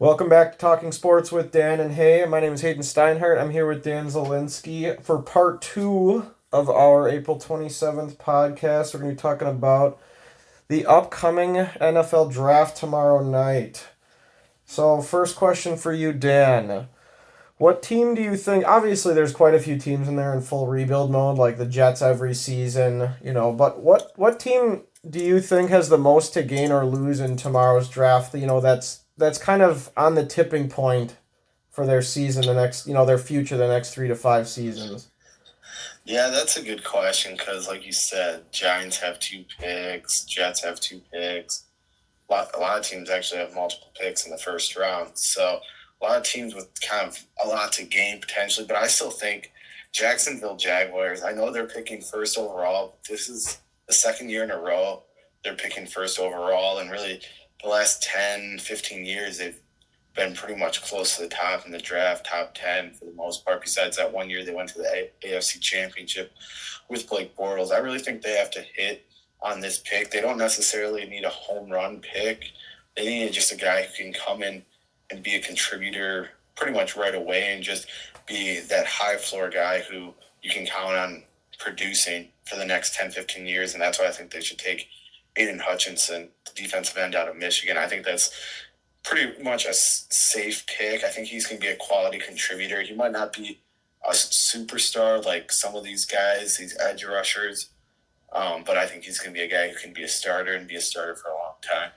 Welcome back to Talking Sports with Dan and Hay. My name is Hayden Steinhardt. I'm here with Dan Zielinski for part two of our April 27th podcast. We're going to be talking about the upcoming NFL draft tomorrow night. So, first question for you, Dan. What team do you think? Obviously, there's quite a few teams in there in full rebuild mode, like the Jets every season, but what team do you think has the most to gain or lose in tomorrow's draft? That's kind of on the tipping point for their season, their future, the next 3 to 5 seasons. Yeah, that's a good question because, like you said, Giants have two picks, Jets have two picks. A lot of teams actually have multiple picks in the first round. So, a lot of teams with kind of a lot to gain potentially. But I still think Jacksonville Jaguars, I know they're picking first overall. This is the second year in a row they're picking first overall. And really, the last 10, 15 years, they've been pretty much close to the top in the draft, top 10 for the most part. Besides that one year they went to the AFC Championship with Blake Bortles. I really think they have to hit on this pick. They don't necessarily need a home run pick. They need just a guy who can come in and be a contributor pretty much right away and just be that high floor guy who you can count on producing for the next 10, 15 years. And that's why I think they should take Aiden Hutchinson, the defensive end out of Michigan. I think that's pretty much a safe pick. I think he's going to be a quality contributor. He might not be a superstar like some of these guys, these edge rushers, but I think he's going to be a guy who can be a starter and be a starter for a long time.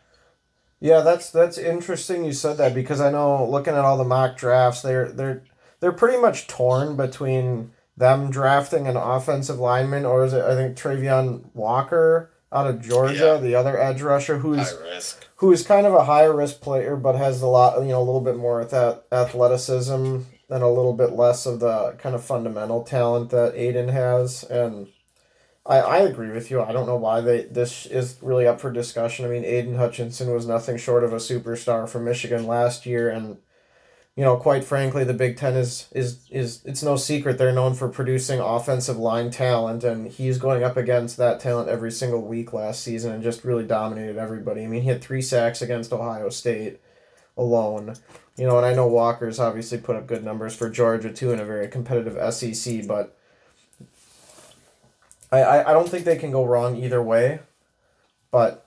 Yeah, that's interesting you said that because I know looking at all the mock drafts, they're pretty much torn between them drafting an offensive lineman or is it I think Travion Walker out of Georgia, Yeah, the other edge rusher high risk. who is kind of a higher risk player but has a little bit more of that athleticism and a little bit less of the kind of fundamental talent that Aiden has. And I agree with you. I don't know why this is really up for discussion. I mean, Aiden Hutchinson was nothing short of a superstar for Michigan last year, and quite frankly, the Big Ten is it's no secret they're known for producing offensive line talent, and he's going up against that talent every single week last season and just really dominated everybody. I mean, he had 3 sacks against Ohio State alone. And I know Walker's obviously put up good numbers for Georgia too in a very competitive SEC, but I don't think they can go wrong either way. But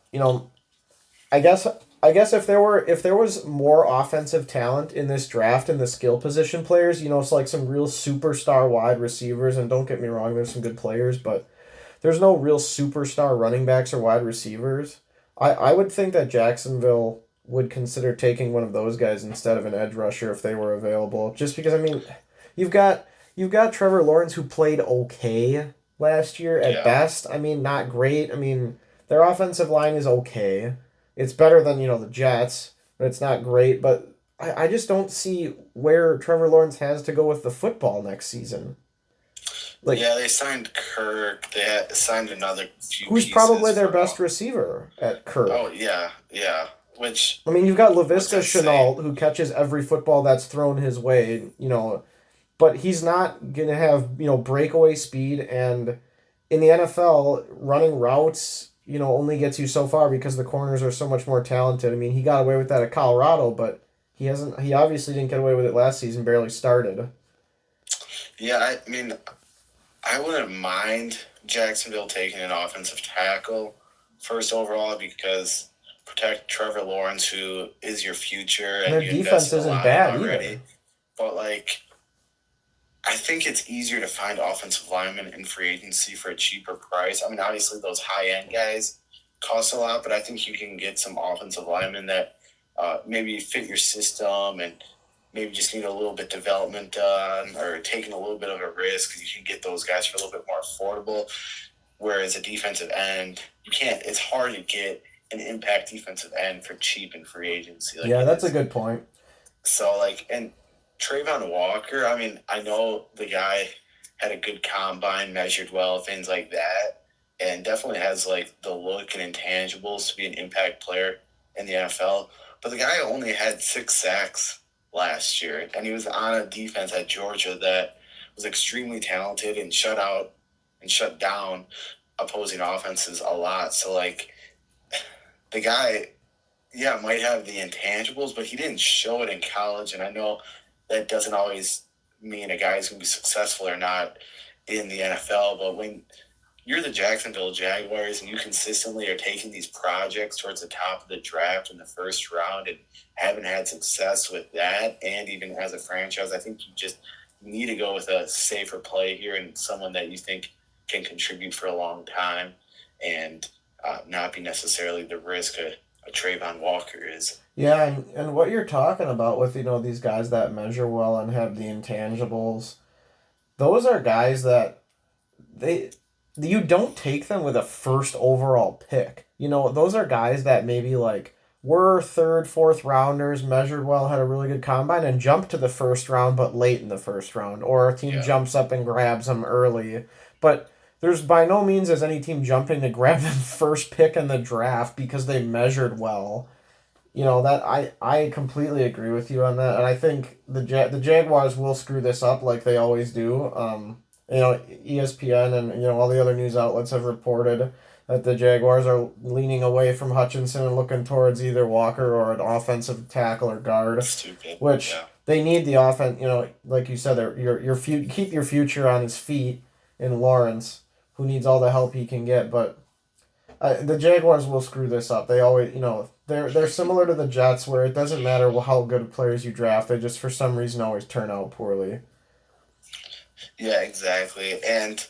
I guess I guess if there was more offensive talent in this draft and the skill position players, it's like some real superstar wide receivers. And don't get me wrong, there's some good players, but there's no real superstar running backs or wide receivers. I would think that Jacksonville would consider taking one of those guys instead of an edge rusher if they were available. Just because I mean, you've got you've got Trevor Lawrence who played okay last year at Yeah. best. I mean, not great. I mean, their offensive line is okay. It's better than, the Jets, but it's not great. But I just don't see where Trevor Lawrence has to go with the football next season. Like, Yeah, they signed Kirk. Signed another few who's pieces probably their for best receiver at Kirk? Oh, yeah, yeah. Which, I mean, you've got what's Laviska insane. Shenault, who catches every football that's thrown his way, but he's not going to have, breakaway speed. And in the NFL, running routes, only gets you so far because the corners are so much more talented. I mean, he got away with that at Colorado, but he obviously didn't get away with it last season, barely started. Yeah, I mean, I wouldn't mind Jacksonville taking an offensive tackle first overall because protect Trevor Lawrence, who is your future, And and their you defense invested a isn't lot in bad already. either. But I think it's easier to find offensive linemen in free agency for a cheaper price. I mean, obviously those high end guys cost a lot, but I think you can get some offensive linemen that maybe fit your system and maybe just need a little bit development done or taking a little bit of a risk. You can get those guys for a little bit more affordable. Whereas a defensive end, you can't. It's hard to get an impact defensive end for cheap in free agency like Yeah, it that's a is. good point. So and Trayvon Walker, I mean, I know the guy had a good combine, measured well, things like that, and definitely has the look and intangibles to be an impact player in the NFL. But the guy only had 6 sacks last year, and he was on a defense at Georgia that was extremely talented and shut out and shut down opposing offenses a lot. So the guy yeah, might have the intangibles, but he didn't show it in college. And I know that doesn't always mean a guy's going to be successful or not in the NFL. But when you're the Jacksonville Jaguars and you consistently are taking these projects towards the top of the draft in the first round and haven't had success with that, and even as a franchise, I think you just need to go with a safer play here and someone that you think can contribute for a long time and not be necessarily the risk a Trayvon Walker is. Yeah, and what you're talking about with, these guys that measure well and have the intangibles, those are guys that they you don't take them with a first overall pick. Those are guys that maybe like were third, fourth rounders, measured well, had a really good combine, and jumped to the first round, but late in the first round, or a team jumps up and grabs them early. But there's by no means is any team jumping to grab the first pick in the draft because they measured well. That I completely agree with you on that, and I think the Jaguars will screw this up like they always do. ESPN and all the other news outlets have reported that the Jaguars are leaning away from Hutchinson and looking towards either Walker or an offensive tackle or guard, Stupid. which Yeah. they need the offense. Like you said, keep your future on his feet in Lawrence, who needs all the help he can get. But the Jaguars will screw this up. They always, they're similar to the Jets, where it doesn't matter how good players you draft, they just for some reason always turn out poorly. Yeah, exactly. And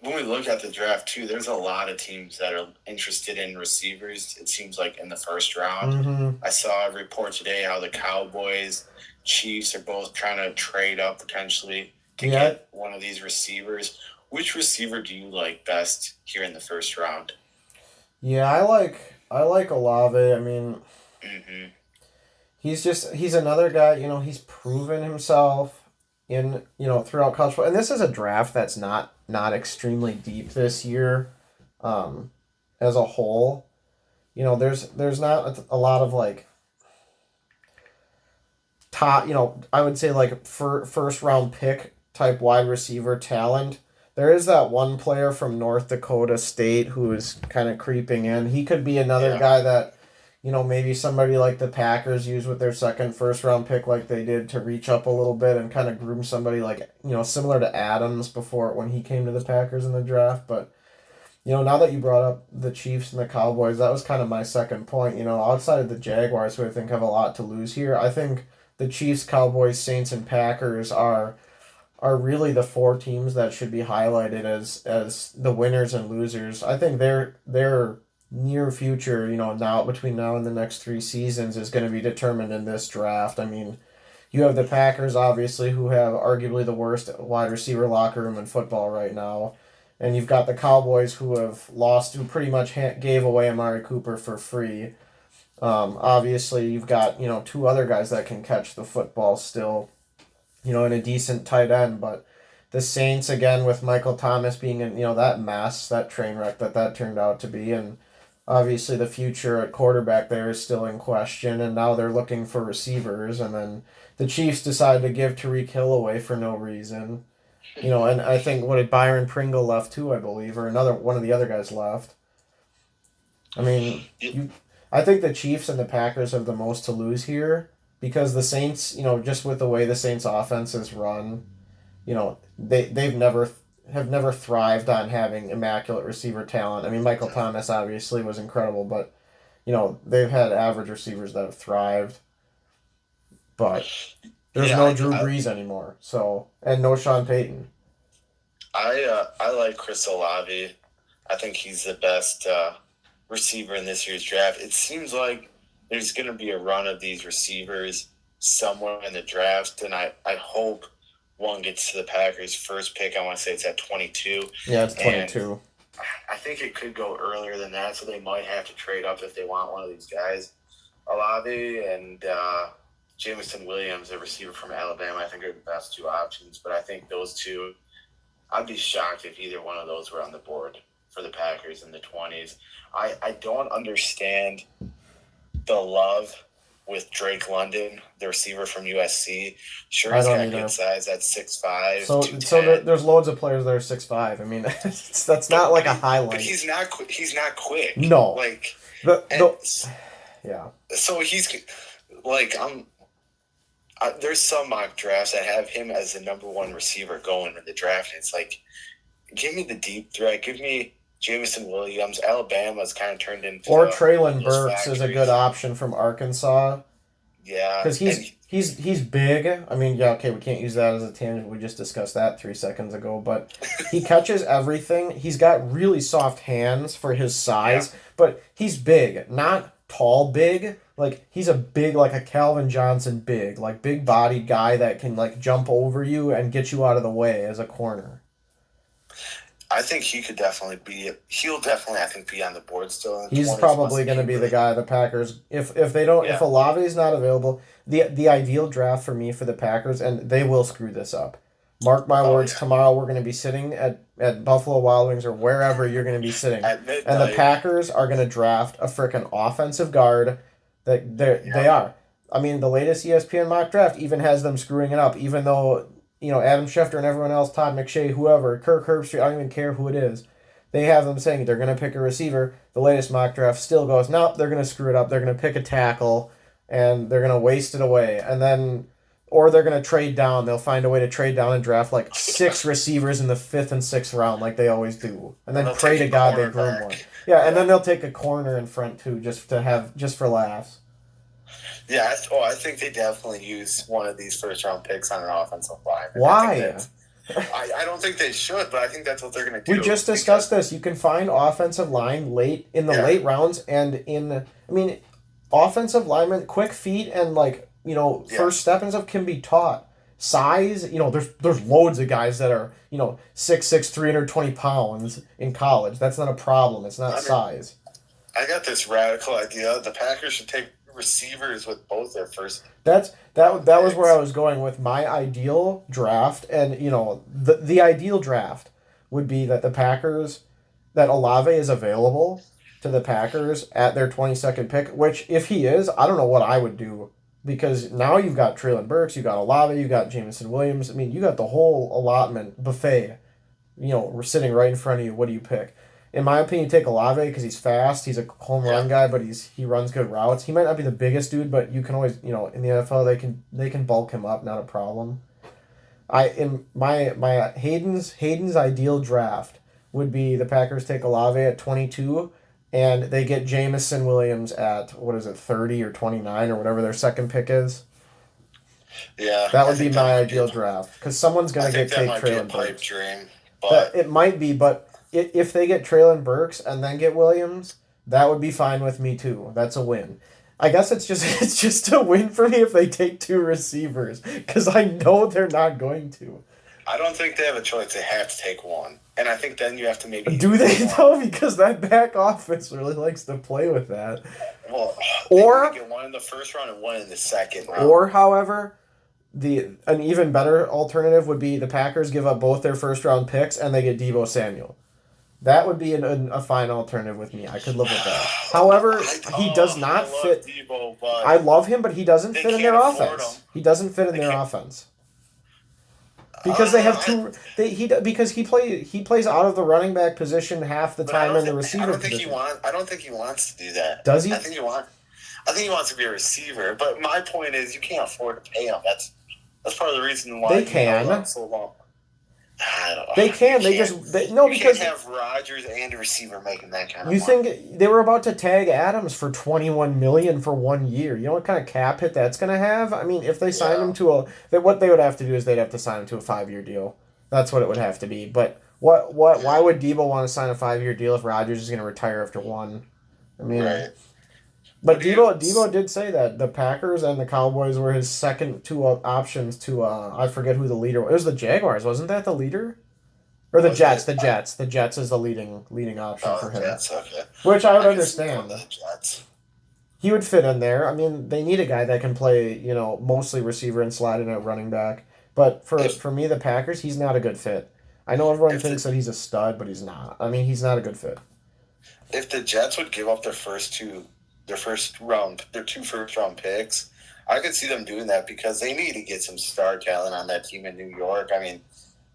when we look at the draft too, there's a lot of teams that are interested in receivers. It seems like in the first round. Mm-hmm. I saw a report today how the Cowboys, Chiefs are both trying to trade up potentially to get one of these receivers. Which receiver do you like best here in the first round? Yeah, I like Olave. I mean, Mm-hmm. he's another guy. He's proven himself in throughout college football. And this is a draft that's not extremely deep this year, as a whole. There's not a lot of like top. I would say like first round pick type wide receiver talent. There is that one player from North Dakota State who is kind of creeping in. He could be another guy that, maybe somebody like the Packers use with their second first round pick like they did to reach up a little bit and kind of groom somebody like, similar to Adams before when he came to the Packers in the draft. But, now that you brought up the Chiefs and the Cowboys, that was kind of my second point. Outside of the Jaguars, who I think have a lot to lose here, I think the Chiefs, Cowboys, Saints, and Packers are really the four teams that should be highlighted as the winners and losers. I think their near future, now between now and the next 3 seasons is going to be determined in this draft. I mean, you have the Packers obviously who have arguably the worst wide receiver locker room in football right now. And you've got the Cowboys who pretty much gave away Amari Cooper for free. Obviously you've got, two other guys that can catch the football still, and a decent tight end. But the Saints, again, with Michael Thomas being in, that mess, that train wreck that turned out to be. And obviously the future at quarterback there is still in question. And now they're looking for receivers. And then the Chiefs decide to give Tyreek Hill away for no reason. And I think, what did Byron Pringle left too, I believe, or another one of the other guys left. I mean, I think the Chiefs and the Packers have the most to lose here. Because the Saints, just with the way the Saints offense is run, they've never thrived on having immaculate receiver talent. I mean, Michael Thomas obviously was incredible, but they've had average receivers that have thrived. But there's no Drew Brees anymore, and no Sean Payton. I like Chris Olave. I think he's the best receiver in this year's draft. It seems like there's going to be a run of these receivers somewhere in the draft, and I hope one gets to the Packers' first pick. I want to say it's at 22. Yeah, it's 22. And I think it could go earlier than that, so they might have to trade up if they want one of these guys. Olave and Jameson Williams, a receiver from Alabama, I think are the best two options. But I think those two, I'd be shocked if either one of those were on the board for the Packers in the 20s. I don't understand the love with Drake London, the receiver from USC. Sure, he's got good size at 6'5". So there's loads of players that are 6'5". I mean, that's not like a highlight. But he's not quick. No, Yeah. So he's like there's some mock drafts that have him as the number one receiver going in the draft. And it's like, give me the deep threat. Give me Jameson Williams. Alabama's kind of turned into Or one of Traylon those Burks is a good factories. option from Arkansas. Yeah, Because he's big. I mean, yeah, okay, we can't use that as a tangent. We just discussed that 3 seconds ago. But he catches everything. He's got really soft hands for his size, but he's big, not tall big. Like he's a big, like a Calvin Johnson big, like big bodied guy that can like jump over you and get you out of the way as a corner. I think he could definitely be. He'll definitely, I think, be on the board still. In He's 20s, probably going to be the guy the Packers if they don't if Olave is not available. The ideal draft for me for the Packers, and they will screw this up. Mark my words. Yeah. Tomorrow we're going to be sitting at Buffalo Wild Wings or wherever you're going to be sitting, at midnight, and the Packers are going to draft a frickin' offensive guard. They are. I mean, the latest ESPN mock draft even has them screwing it up, even though. Adam Schefter and everyone else, Todd McShay, whoever, Kirk Herbstreit, I don't even care who it is. They have them saying they're going to pick a receiver. The latest mock draft still goes, no, they're going to screw it up. They're going to pick a tackle, and they're going to waste it away. And then, or they're going to trade down. They'll find a way to trade down and draft like 6 receivers in the 5th and 6th round like they always do. And then pray to God they groom one. Yeah, and then they'll take a corner in front too, just for laughs. Yeah, I think they definitely use one of these first-round picks on an offensive line. Why? I don't think they should, but I think that's what they're going to do. We just discussed this. You can find offensive line late late rounds, and offensive linemen, quick feet and first step and stuff can be taught. Size, there's loads of guys that are 6'6", 320 pounds in college. That's not a problem. It's not size. I got this radical idea. The Packers should take receivers with both their first. That was where I was going with my ideal draft, and the ideal draft would be that that Olave is available to the Packers at their 22nd pick. Which, if he is, I don't know what I would do, because now you've got Traylon Burks, you got Olave, you got Jameson Williams. I mean, you got the whole allotment buffet. We're sitting right in front of you. What do you pick? In my opinion, take Olave because he's fast. He's a home run guy, but he runs good routes. He might not be the biggest dude, but you can always in the NFL they can bulk him up, not a problem. My Hayden's ideal draft would be the Packers take Olave at 22, and they get Jameson Williams at 30 or 29 or whatever their second pick is. Yeah, that would be my ideal draft because someone's gonna take Traylon Burks. Dream, but it might be, but. If they get Traylon Burks and then get Williams, that would be fine with me too. That's a win. I guess it's just a win for me if they take 2 receivers, because I know they're not going to. I don't think they have a choice. They have to take one, and I think then you have to maybe. Do they though? Because that back office really likes to play with that. Well, or get one in the first round and one in the second round. Or, however. An even better alternative would be the Packers give up both their first round picks and they get Deebo Samuel. That would be a fine alternative with me. I could live with that. However, he does not fit. Deebo, I love him, but he doesn't fit in their offense. He doesn't fit in their offense. Because they have two. Because he plays out of the running back position half the time in the receiver position. I don't think he wants to do that. Does he? I think he wants to be a receiver. But my point is, you can't afford to pay him. That's part of the reason why they can. So long. I don't know. They can. Because can't have Rodgers and a receiver making that kind of money. You think they were about to tag Adams for $21 million for 1 year? You know what kind of cap hit that's going to have? I mean, if they sign him to what they would have to do is they'd have to sign him to a 5-year deal. That's what it would have to be. But why would Deebo want to sign a 5-year deal if Rodgers is going to retire after 1? I mean, right. But Deebo did say that the Packers and the Cowboys were his second 2 options to I forget who the leader was. It was the Jaguars, wasn't that the leader? Or the Jets? The Jets. The Jets is the leading option for him. Jets, okay. Which I would understand. The Jets. He would fit in there. I mean, they need a guy that can play, mostly receiver and slide in at running back. But for me, the Packers, he's not a good fit. I know everyone thinks that he's a stud, but he's not. I mean, he's not a good fit. If the Jets would give up their 2 first-round picks, I could see them doing that because they need to get some star talent on that team in New York. I mean,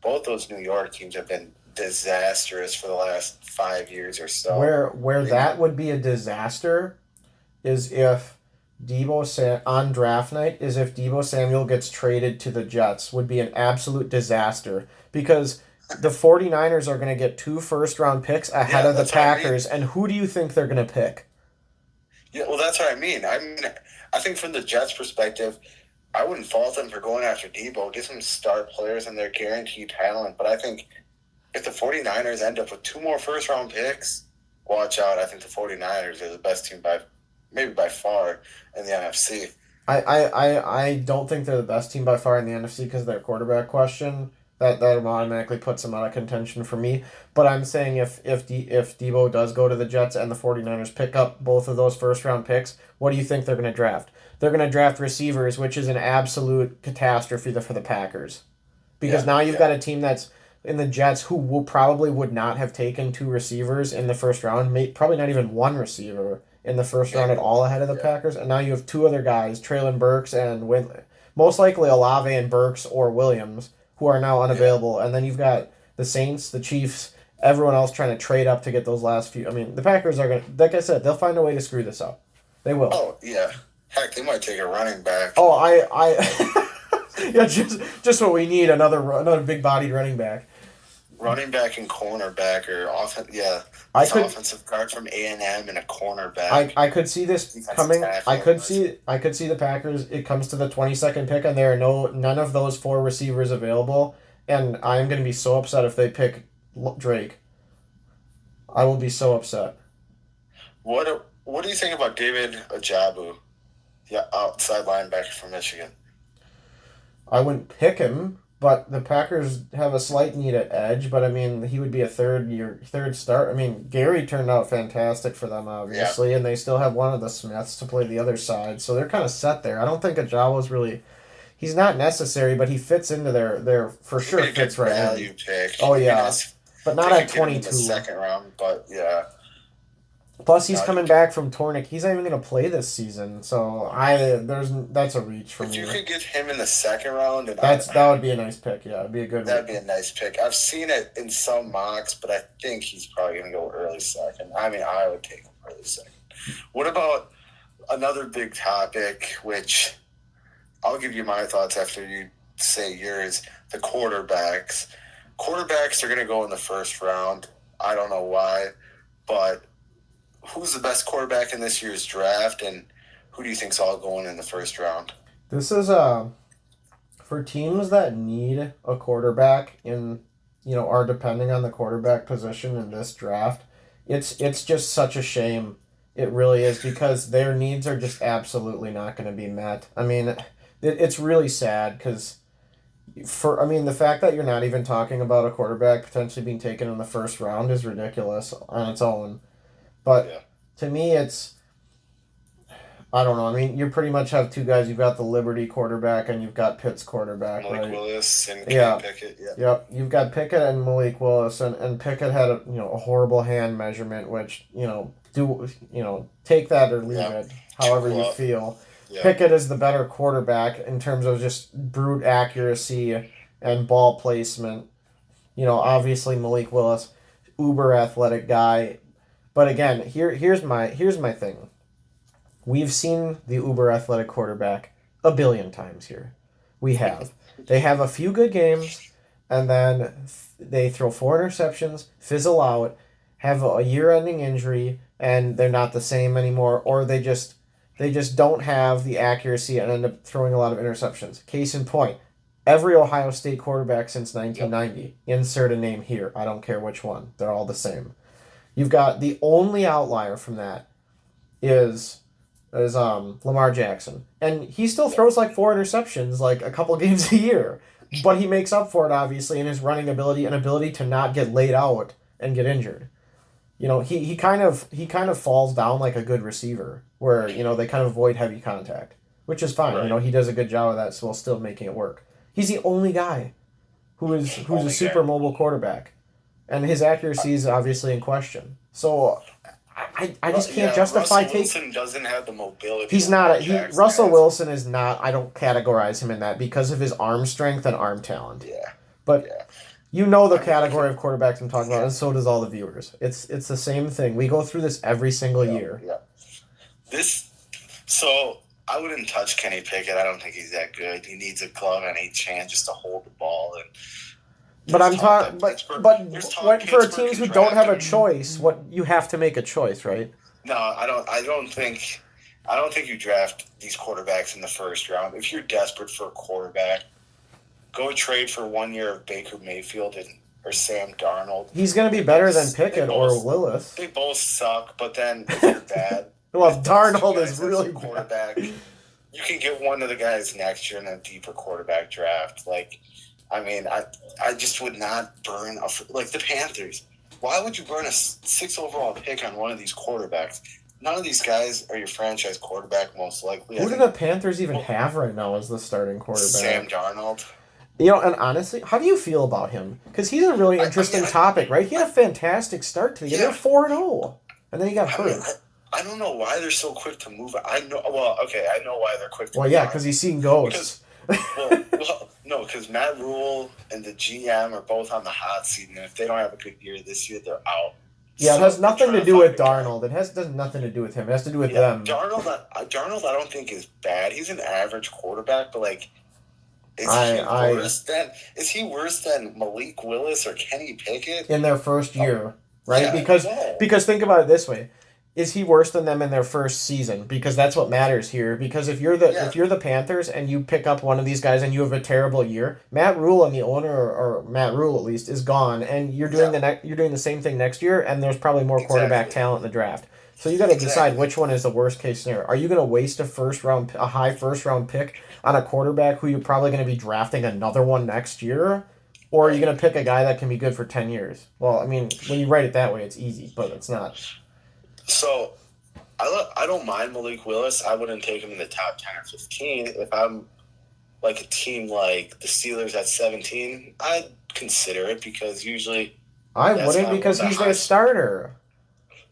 both those New York teams have been disastrous for the last 5 years or so. Where that would be a disaster is if on draft night is if Debo Samuel gets traded to the Jets would be an absolute disaster because the 49ers are going to get 2 first round picks ahead Yeah, of the that's what I mean. Packers, and who do you think they're going to pick? Yeah, well, that's what I mean. I think from the Jets' perspective, I wouldn't fault them for going after Debo. Get some star players and their guaranteed talent. But I think if the 49ers end up with 2 more first-round picks, watch out. I think the 49ers are the best team maybe by far in the NFC. I don't think they're the best team by far in the NFC because of their quarterback question. That automatically puts them out of contention for me. But I'm saying if Debo does go to the Jets and the 49ers pick up both of those first round picks, what do you think they're going to draft? They're going to draft receivers, which is an absolute catastrophe for the Packers. Because now you've got a team that's in the Jets who would not have taken 2 receivers in the first round, probably not even 1 receiver in the first round at all ahead of the Packers, and now you have 2 other guys, Traylon Burks and most likely Olave and Burks or Williams, who are now unavailable, and then you've got the Saints, the Chiefs, everyone else trying to trade up to get those last few. I mean, the Packers are going to, like I said, they'll find a way to screw this up. They will. Oh, yeah. Heck, they might take a running back. Oh, yeah, just what we need, another big-bodied running back. Running back and cornerback or offensive guard from A&M and a cornerback. I could see this coming. I could see the Packers. It comes to the 22nd pick and there are none of those 4 receivers available, and I'm going to be so upset if they pick Drake. I will be so upset. What do you think about David Ajabu, the outside linebacker from Michigan? I wouldn't pick him. But the Packers have a slight need at edge, but I mean, he would be a third start. I mean, Gary turned out fantastic for them, obviously, and they still have one of the Smiths to play the other side, so they're kind of set there. I don't think Ajabo's really, he's not necessary, but he fits into their for sure fits right in. Value pick. Oh yeah, but not at 22. In the second round, but yeah. Plus, he's coming back from Tornick. He's not even going to play this season, so that's a reach for me. If you could get him in the second round, that would be a nice pick. Yeah, it'd be a good. That'd be a nice pick. I've seen it in some mocks, but I think he's probably going to go early second. I mean, I would take him early second. What about another big topic, which I'll give you my thoughts after you say yours? The quarterbacks. Quarterbacks are going to go in the first round. I don't know why, but who's the best quarterback in this year's draft, and who do you think's all going in the first round? This is for teams that need a quarterback and are depending on the quarterback position in this draft. It's just such a shame. It really is, because their needs are just absolutely not going to be met. I mean, it's really sad because the fact that you're not even talking about a quarterback potentially being taken in the first round is ridiculous on its own. But to me, it's, I don't know. I mean, you pretty much have 2 guys. You've got the Liberty quarterback and you've got Pitt's quarterback, Malik right? Willis and Pickett. Yeah. Yep. You've got Pickett and Malik Willis, and Pickett had a horrible hand measurement, which take that or leave it, however you feel. Yeah. Pickett is the better quarterback in terms of just brute accuracy and ball placement. Obviously Malik Willis, uber athletic guy. But again, here's my thing. We've seen the uber athletic quarterback a billion times here. We have. They have a few good games, and then they throw 4 interceptions, fizzle out, have a year-ending injury, and they're not the same anymore, or they just don't have the accuracy and end up throwing a lot of interceptions. Case in point, every Ohio State quarterback since 1990. Insert a name here. I don't care which one. They're all the same. You've got the only outlier from that is Lamar Jackson. And he still throws like 4 interceptions like a couple games a year. But he makes up for it, obviously, in his running ability and ability to not get laid out and get injured. He kind of falls down like a good receiver, where, they kind of avoid heavy contact, which is fine. Right. He does a good job of that, so while still making it work. He's the only guy who's a super mobile quarterback. And his accuracy is obviously in question. So I just can't justify taking. Russell Wilson doesn't have the mobility. He's not. Russell Wilson is not. I don't categorize him in that because of his arm strength and arm talent. Yeah. But the category of quarterbacks I'm talking about, and so does all the viewers. It's the same thing. We go through this every single year. Yeah. So I wouldn't touch Kenny Pickett. I don't think he's that good. He needs a glove and a chance just to hold the ball. And But I'm talking, for Pittsburgh teams can who don't draft have a him. choice, what you have to make a choice, right? No, I don't. I don't think you draft these quarterbacks in the first round. If you're desperate for a quarterback, go trade for 1 year of Baker Mayfield or Sam Darnold. He's going to be better than Pickett or Willis. They both suck, but then if you're bad, well, Darnold is really quarterback. You can get one of the guys next year in a deeper quarterback draft. Like, I mean, I just would not burn like the Panthers. Why would you burn a 6th overall pick on one of these quarterbacks? None of these guys are your franchise quarterback, most likely. Who do the Panthers even have right now as the starting quarterback? Sam Darnold. And honestly, how do you feel about him? Because he's a really interesting topic, right? He had a fantastic start to the year. They're 4-0, and then he got hurt. I don't know why they're so quick to move. I know why they're quick to move. Well, yeah, because he's seen ghosts. No, because Matt Rule and the GM are both on the hot seat, and if they don't have a good year this year, they're out. Yeah, it has nothing to do with Darnold. It does nothing to do with him. It has to do with them. Darnold, I don't think is bad. He's an average quarterback, but like, is he worse than Malik Willis or Kenny Pickett in their first year? Right? Because think about it this way. Is he worse than them in their first season? Because that's what matters here. Because if you're the Panthers and you pick up one of these guys and you have a terrible year, Matt Rule and the owner, or Matt Rule at least, is gone, and you're doing the same thing next year, and there's probably more quarterback talent in the draft. So you got to decide which one is the worst case scenario. Are you going to waste a high first round pick on a quarterback who you're probably going to be drafting another one next year? Or are you going to pick a guy that can be good for 10 years? Well, I mean, when you write it that way, it's easy, but it's not. So, I don't mind Malik Willis. I wouldn't take him in the top 10 or 15. If I'm like a team like the Steelers at 17, I'd consider it because usually... I wouldn't because he's their starter.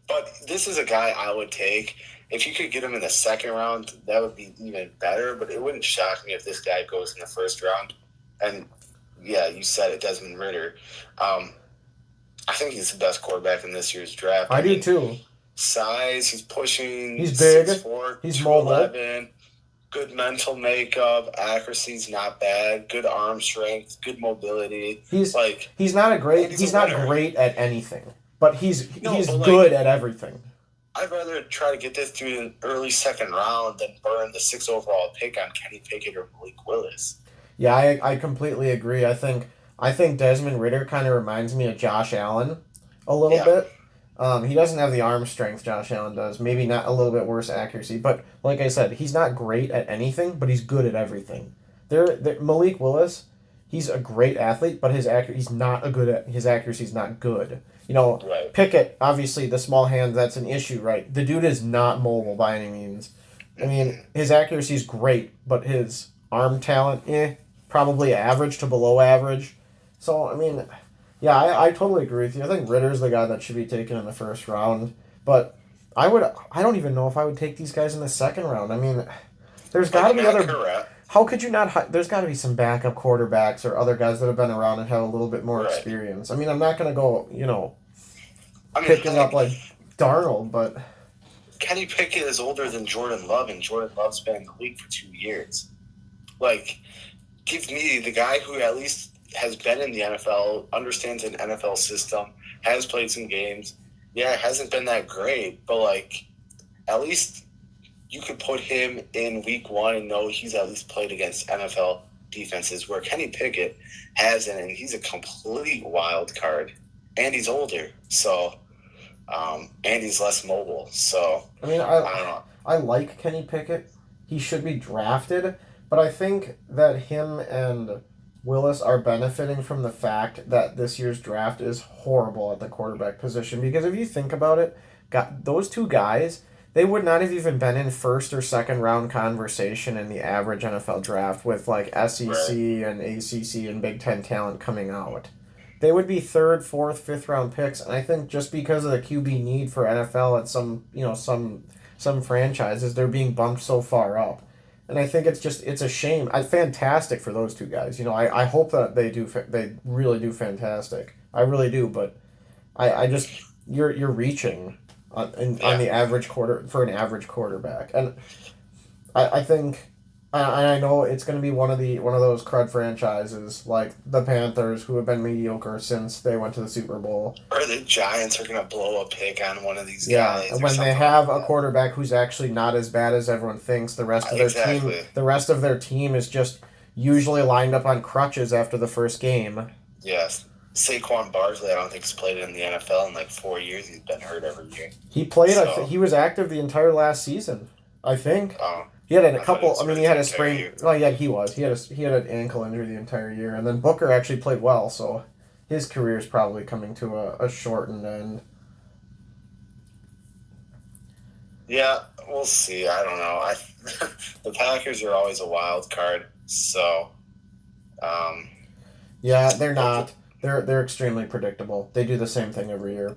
But this is a guy I would take. If you could get him in the second round, that would be even better. But it wouldn't shock me if this guy goes in the first round. And, yeah, you said it, Desmond Ridder. I think he's the best quarterback in this year's draft. I do too. Size, he's pushing. He's big. 6'4", he's mobile. Good mental makeup. Accuracy's not bad. Good arm strength. Good mobility. He's not great at anything, but he's good at everything. I'd rather try to get this through an early second round than burn the 6th overall pick on Kenny Pickett or Malik Willis. Yeah, I completely agree. I think Desmond Ridder kind of reminds me of Josh Allen a little bit. He doesn't have the arm strength Josh Allen does. Maybe not a little bit worse accuracy. But like I said, he's not great at anything, but he's good at everything. Malik Willis, he's a great athlete, but his accuracy's not good. Right. Pickett, obviously the small hands, that's an issue, right? The dude is not mobile by any means. I mean, his accuracy is great, but his arm talent, probably average to below average. So, I mean... Yeah, I totally agree with you. I think Ritter's the guy that should be taken in the first round. But I don't even know if I would take these guys in the second round. I mean, there's got to be other... How could you not... There's got to be some backup quarterbacks or other guys that have been around and have a little bit more experience. I mean, I'm not going to go, picking up like Darnold, but... Kenny Pickett is older than Jordan Love, and Jordan Love's been in the league for 2 years. Like, give me the guy who at least... has been in the NFL, understands an NFL system, has played some games. Yeah, it hasn't been that great, but, like, at least you could put him in week 1 and know he's at least played against NFL defenses, where Kenny Pickett hasn't, and he's a complete wild card. And he's older, so, and he's less mobile, so, I mean, I don't know. I like Kenny Pickett. He should be drafted, but I think that him and... Willis are benefiting from the fact that this year's draft is horrible at the quarterback position. Because if you think about it, those two guys, they would not have even been in first or second round conversation in the average NFL draft with like SEC and ACC and Big Ten talent coming out. They would be third, fourth, fifth round picks. And I think just because of the QB need for NFL at some franchises, they're being bumped so far up. And I think it's a shame. Fantastic for those two guys. I hope that they really do fantastic. I really do, but I just you're reaching on the average for an average quarterback. And I think, I know it's going to be one of those crud franchises like the Panthers, who have been mediocre since they went to the Super Bowl. Or the Giants are gonna blow a pick on one of these Yeah, guys and or when they something have like a that. quarterback who's actually not as bad as everyone thinks, Exactly. the rest of their team is just usually lined up on crutches after the first game. Yes. Saquon Barkley, I don't think he's played in the NFL in like 4 years. He's been hurt every year. He played. So, He was active the entire last season. I think um, he had a I thought he couple. was I mean, hurt he had the a entire sprain. year. Oh yeah, he was. He had an ankle injury the entire year, and then Booker actually played well. So his career is probably coming to a shortened end. Yeah, we'll see. I don't know. The Packers are always a wild card, so um, Yeah, they're hopefully, not. They're extremely predictable. They do the same thing every year.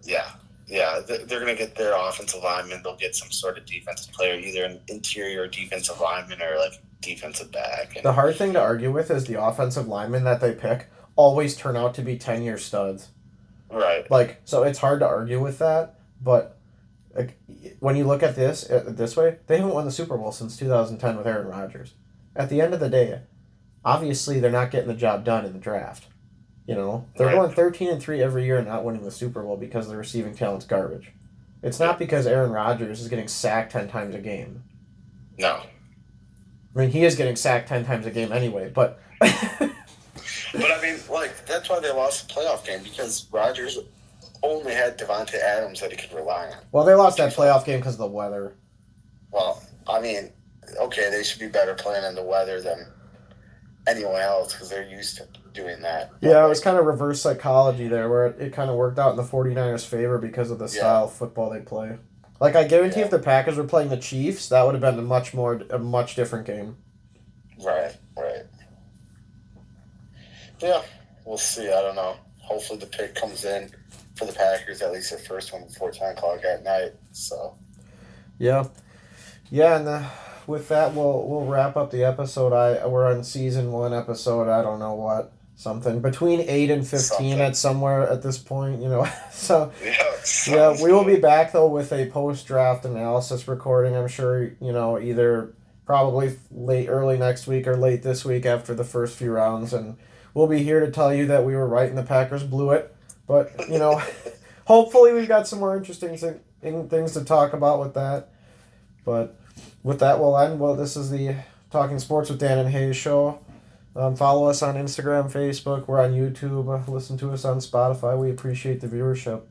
yeah, they're gonna get their offensive lineman. They'll get some sort of defensive player, either an interior defensive lineman or like defensive back. The And hard thing to argue with is the offensive linemen that they pick always turn out to be 10-year studs. right, Like, so it's hard to argue with that, but like, when you look at this way, they haven't won the Super Bowl since 2010 with Aaron Rodgers. At the end of the day, obviously they're not getting the job done in the draft. You know, they're right, going 13-3 every year and not winning the Super Bowl because the receiving talent's garbage. It's not because Aaron Rodgers is getting sacked 10 times a game. no. I mean, he is getting sacked 10 times a game anyway, but But I mean, like that's why they lost the playoff game because Rodgers only had Devontae Adams that he could rely on. well, they lost that playoff game because of the weather. Well, I mean, okay, they should be better playing in the weather than anyone else because they're used to doing that. Yeah, it was kind of reverse psychology there, where it kind of worked out in the 49ers' favor because of the style of football they play. Like, I guarantee if the Packers were playing the Chiefs, that would have been a much different game. Right, right. Yeah, we'll see. I don't know. Hopefully the pick comes in for the Packers, at least the first one before 10 o'clock at night. So, Yeah. Yeah, and with that, we'll wrap up the episode. We're on season 1, episode, I don't know what, something. Between 8 and 15 something. at somewhere at this point, you know. So, Yeah, yeah, we will be back, though, with a post-draft analysis recording, I'm sure, you know, either probably early next week or late this week after the first few rounds, and we'll be here to tell you that we were right and the Packers blew it. But, you know, hopefully we've got some more interesting things to talk about with that. But with that, we'll end. Well, this is the Talking Sports with Dan and Hayes show. Follow us on Instagram, Facebook. We're on YouTube. Listen to us on Spotify. We appreciate the viewership.